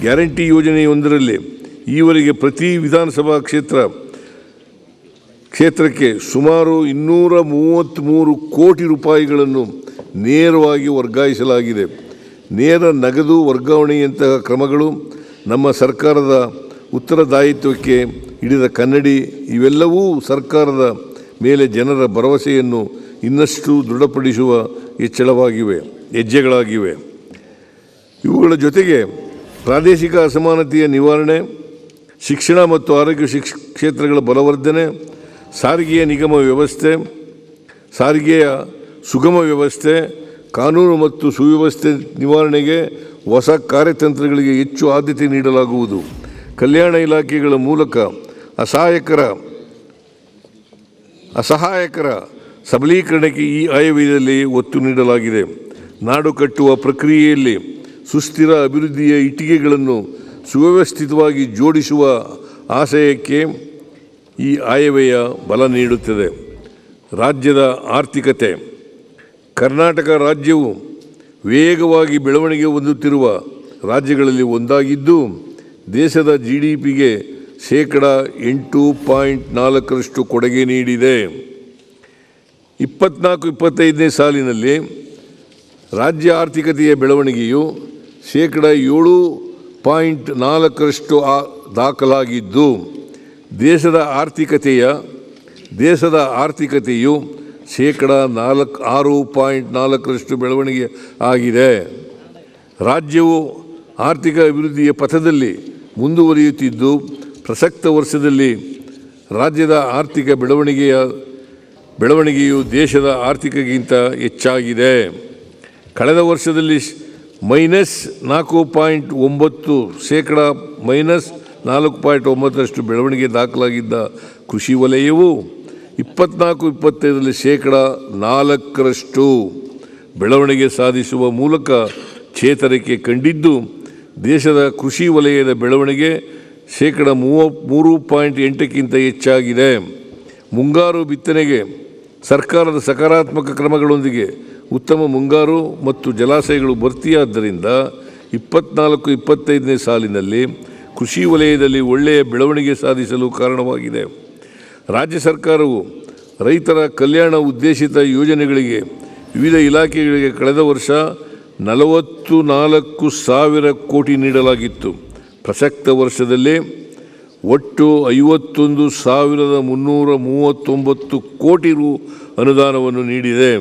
Guarantee ಯೋಜನೆಯೊಂದರಲ್ಲಿ ಈವರೆಗೆ ಪ್ರತಿ ವಿಧಾನಸಭಾ ಕ್ಷೇತ್ರಕ್ಕೆ ಸುಮಾರು 233 ಕೋಟಿ ರೂಪಾಯಿಗಳನ್ನು ನೇರವಾಗಿ ವರ್ಗಾಯಿಸಲಾಗಿದೆ. ನೇರ ನಗದು ವರ್ಗಾವಣೆಯಂತಹ ಕ್ರಮಗಳು ನಮ್ಮ ಸರ್ಕಾರದ ಉತ್ತರದಾಯಿತ್ವಕ್ಕೆ ಹಿಡಿದ ಕನ್ನಡಿ. ಇವೆಲ್ಲವೂ ಸರ್ಕಾರದ ಮೇಲೆ ಜನರ ಭರವಸೆಯನ್ನು ಇನ್ನಷ್ಟು ದೃಢಪಡಿಸುವ ಹೆಜ್ಜೆಗಳಾಗಿವೆ. ಇವುಗಳ ಜೊತೆಗೆ ಪ್ರಾದೇಶಿಕ ಅಸಮಾನತೆಯ ನಿವಾರಣೆ, ಶಿಕ್ಷಣ ಮತ್ತು ಆರೋಗ್ಯ ಕ್ಷೇತ್ರಗಳ ಬಲವರ್ಧನೆ, ಸಾರಿಗೆಯ ಸುಗಮ ವ್ಯವಸ್ಥೆ, ಕಾನೂನು ಮತ್ತು ಸುವ್ಯವಸ್ಥೆ ನಿವಾರಣೆಗೆ ಹೊಸ ಕಾರ್ಯತಂತ್ರಗಳಿಗೆ ಹೆಚ್ಚು ಆದ್ಯತೆ ನೀಡಲಾಗುವುದು. ಕಲ್ಯಾಣ ಇಲಾಖೆಗಳ ಮೂಲಕ ಅಸಹಾಯಕರ ಸಬಲೀಕರಣಕ್ಕೆ ಈ ಆಯವ್ಯಯದಲ್ಲಿ ಒತ್ತು ನೀಡಲಾಗಿದೆ. ನಾಡು ಕಟ್ಟುವ ಪ್ರಕ್ರಿಯೆಯಲ್ಲಿ ಸುಸ್ಥಿರ ಅಭಿವೃದ್ಧಿಯ ಇಟ್ಟಿಗೆಗಳನ್ನು ಸುವ್ಯವಸ್ಥಿತವಾಗಿ ಜೋಡಿಸುವ ಆಶಯಕ್ಕೆ ಈ ಆಯವ್ಯಯ ಬಲ ನೀಡುತ್ತದೆ. ರಾಜ್ಯದ ಆರ್ಥಿಕತೆ. ಕರ್ನಾಟಕ ರಾಜ್ಯವು ವೇಗವಾಗಿ ಬೆಳವಣಿಗೆ ಹೊಂದುತ್ತಿರುವ ರಾಜ್ಯಗಳಲ್ಲಿ ಒಂದಾಗಿದ್ದು, ದೇಶದ GDPಗೆ 8.4% ಕೊಡುಗೆ ನೀಡಿದೆ. 24-25ನೇ ಸಾಲಿನಲ್ಲಿ ರಾಜ್ಯ ಆರ್ಥಿಕತೆಯ ಬೆಳವಣಿಗೆಯು 7.4% ದಾಖಲಾಗಿದ್ದು, ದೇಶದ ಆರ್ಥಿಕತೆಯು 6.4% ಬೆಳವಣಿಗೆ ಆಗಿದೆ. ರಾಜ್ಯವು ಆರ್ಥಿಕ ಅಭಿವೃದ್ಧಿಯ ಪಥದಲ್ಲಿ ಮುಂದುವರಿಯುತ್ತಿದ್ದು, ಪ್ರಸಕ್ತ ವರ್ಷದಲ್ಲಿ ರಾಜ್ಯದ ಆರ್ಥಿಕ ಬೆಳವಣಿಗೆಯು ದೇಶದ ಆರ್ಥಿಕತೆಗಿಂತ ಹೆಚ್ಚಾಗಿದೆ. ಕಳೆದ ವರ್ಷದಲ್ಲಿ -4.9% ಬೆಳವಣಿಗೆ ದಾಖಲಾಗಿದ್ದ ಕೃಷಿ ವಲಯವು 24-25ರಲ್ಲಿ 4% ಬೆಳವಣಿಗೆ ಸಾಧಿಸುವ ಮೂಲಕ ಚೇತರಿಕೆ ಕಂಡಿದ್ದು, ದೇಶದ ಕೃಷಿ ವಲಯದ ಬೆಳವಣಿಗೆ 3.8%ಕ್ಕಿಂತ ಹೆಚ್ಚಾಗಿದೆ. ಮುಂಗಾರು ಬಿತ್ತನೆಗೆ ಸರ್ಕಾರದ ಸಕಾರಾತ್ಮಕ ಕ್ರಮಗಳೊಂದಿಗೆ ಉತ್ತಮ ಮುಂಗಾರು ಮತ್ತು ಜಲಾಶಯಗಳು ಭರ್ತಿಯಾದ್ದರಿಂದ 24-25ನೇ ಸಾಲಿನಲ್ಲಿ ಕೃಷಿ ವಲಯದಲ್ಲಿ ಒಳ್ಳೆಯ ಬೆಳವಣಿಗೆ ಸಾಧಿಸಲು ಕಾರಣವಾಗಿದೆ. ರಾಜ್ಯ ಸರ್ಕಾರವು ರೈತರ ಕಲ್ಯಾಣ ಉದ್ದೇಶಿತ ಯೋಜನೆಗಳಿಗೆ ವಿವಿಧ ಇಲಾಖೆಗಳಿಗೆ ಕಳೆದ ವರ್ಷ 44,000 ಕೋಟಿ ನೀಡಲಾಗಿತ್ತು. ಪ್ರಸಕ್ತ ವರ್ಷದಲ್ಲಿ ಒಟ್ಟು 51,339 ಕೋಟಿ ರು ಅನುದಾನವನ್ನು ನೀಡಿದೆ.